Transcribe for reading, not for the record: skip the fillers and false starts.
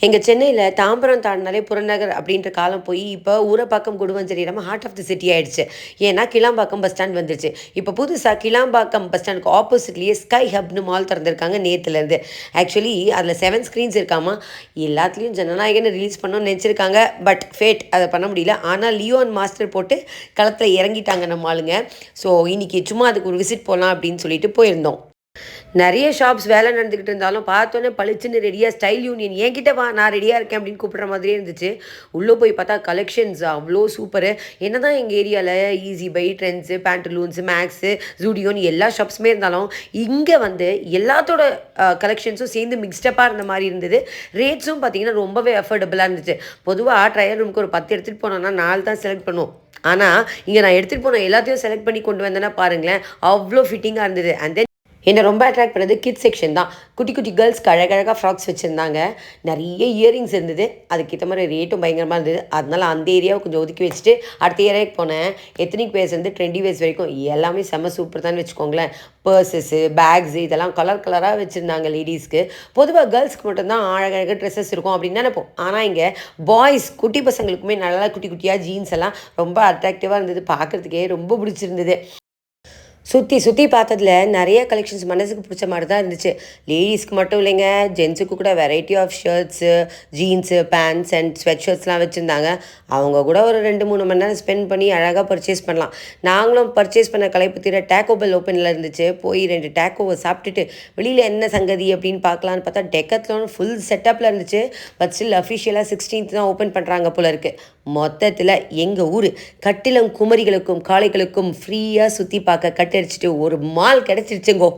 எங்கள் சென்னையில் தாம்பரம் தாண்டினாலே புறநகர் அப்படின்ற காலம் போய் இப்போ ஊரப்பாக்கம் குடுவஞ்சேரி நம்ம ஹார்ட் ஆஃப் தி சிட்டி ஆயிடுச்சு. ஏன்னா கிளாம்பாக்கம் பஸ் ஸ்டாண்ட் வந்துருச்சு. இப்போ புதுசாக கிளாம்பாக்கம் பஸ் ஸ்டாண்டுக்கு ஆப்போசிட்லேயே ஸ்கை ஹப்னு மால் திறந்திருக்காங்க நேற்றுலேருந்து. ஆக்சுவலி அதில் 7 ஸ்க்ரீன்ஸ் இருக்காமா. எல்லாத்துலேயும் ஜனநாயகன்னு ரிலீஸ் பண்ணணும்னு நினச்சிருக்காங்க. பட் ஃபேட் அதை பண்ண முடியல. ஆனால் லியோன் மாஸ்டர் போட்டு களத்தில் இறங்கிட்டாங்க நம்ம ஆளுங்க. ஸோ இன்றைக்கி சும்மா அதுக்கு ஒரு விசிட் போகலாம் அப்படின்னு சொல்லிட்டு போயிருந்தோம். நிறைய ஷாப்ஸ் வேலை நடந்துக்கிட்டு இருந்தாலும் பார்த்தோன்னே பளிச்சுன்னு ரெடியாக ஸ்டைல் யூனியன் என்கிட்ட வா நான் ரெடியாக இருக்கேன் அப்படின்னு கூப்பிட்ற மாதிரியே இருந்துச்சு. உள்ளே போய் பார்த்தா கலெக்ஷன்ஸ் அவ்வளோ சூப்பரு. என்ன தான் எங்கள் ஏரியாவில் ஈஸி பை, ட்ரெண்ட்ஸு, பேண்டலூன்ஸு, மேக்ஸு, ஜூடியோன்னு எல்லா ஷாப்ஸுமே இருந்தாலும் இங்கே வந்து எல்லாத்தோட கலெக்ஷன்ஸும் சேர்ந்து மிக்ஸ்டப்பாக இருந்த மாதிரி இருந்தது. ரேட்ஸும் பார்த்திங்கன்னா ரொம்பவே அஃபோர்டபுளாக இருந்துச்சு. பொதுவாக ட்ரையல் ரூமுக்கு ஒரு 10 எடுத்துகிட்டு போனோன்னா 4 தான் செலக்ட் பண்ணுவோம். ஆனால் இங்கே நான் எடுத்துகிட்டு போன எல்லாத்தையும் செலக்ட் பண்ணி கொண்டு வந்தேன்னா பாருங்களேன், அவ்வளோ ஃபிட்டிங்காக இருந்தது. அண்ட் தென் என்னை ரொம்ப அட்ராக்ட் பண்ணது கிட்ஸ் செக்ஷன் தான். குட்டி குட்டி கேர்ள்ஸ்க்கு அழகழகாக ஃப்ராக்ஸ் வச்சுருந்தாங்க. நிறைய இயரிங்ஸ் இருந்தது. அதுக்கேற்ற மாதிரி ரேட்டும் பயங்கரமாக இருந்தது. அதனால் அந்த ஏரியாவை கொஞ்சம் ஒதுக்கி வச்சுட்டு அடுத்த ஏரியாவுக்கு போனேன். எத்தனிக் வேர்ஸ்லேருந்து ட்ரெண்டி வேர்ஸ் வரைக்கும் எல்லாமே செம்ம சூப்பர் தான் வச்சுக்கோங்களேன். பர்ஸஸ்ஸு, பேக்ஸு இதெல்லாம் கலர் கலராக வச்சுருந்தாங்க லேடிஸ்க்கு. பொதுவாக கேர்ள்ஸ்க்கு மட்டும்தான் அழகழகாக ட்ரெஸ்ஸஸ் இருக்கும் அப்படின்னு நினைப்போம். ஆனால் இங்கே பாய்ஸ் குட்டி பசங்களுக்குமே நல்லா குட்டி குட்டியாக ஜீன்ஸ் எல்லாம் ரொம்ப அட்ராக்டிவாக இருந்தது. பார்க்குறதுக்கே ரொம்ப பிடிச்சிருந்தது. சுற்றி பார்த்ததில் நிறைய கலெக்ஷன்ஸ் மனசுக்கு பிடிச்ச மாதிரி தான் இருந்துச்சு. லேடிஸ்க்கு மட்டும் இல்லைங்க, ஜென்ஸுக்கு கூட variety of shirts, jeans, pants and sweat ஷர்ட்ஸ்லாம் வச்சுருந்தாங்க. அவங்க கூட ஒரு 2-3 மணி நேரம் ஸ்பெண்ட் பண்ணி அழகாக பர்ச்சேஸ் பண்ணலாம். நாங்களும் பர்ச்சேஸ் பண்ண களைப்பு தீர டேக்கோ பெல் ஓப்பனில் இருந்துச்சு. போய் 2 டேக்கோவை சாப்பிட்டுட்டு வெளியில் என்ன சங்கதி அப்படின்னு பார்க்கலான்னு பார்த்தா டெக்கத்லான் ஃபுல் செட்டப்பில் இருந்துச்சு. பட் ஸ்டில் அஃபிஷியலாக 16th தான் ஓப்பன் பண்ணுறாங்க போல இருக்குது. மொத்தத்தில் எங்கள் ஊர் கட்டிலம் குமரிகளுக்கும் காளைகளுக்கும் ஃப்ரீயாக சுற்றி பார்க்க கட்டடிச்சிட்டு ஒரு மால் கிடச்சிருச்சுங்கோ.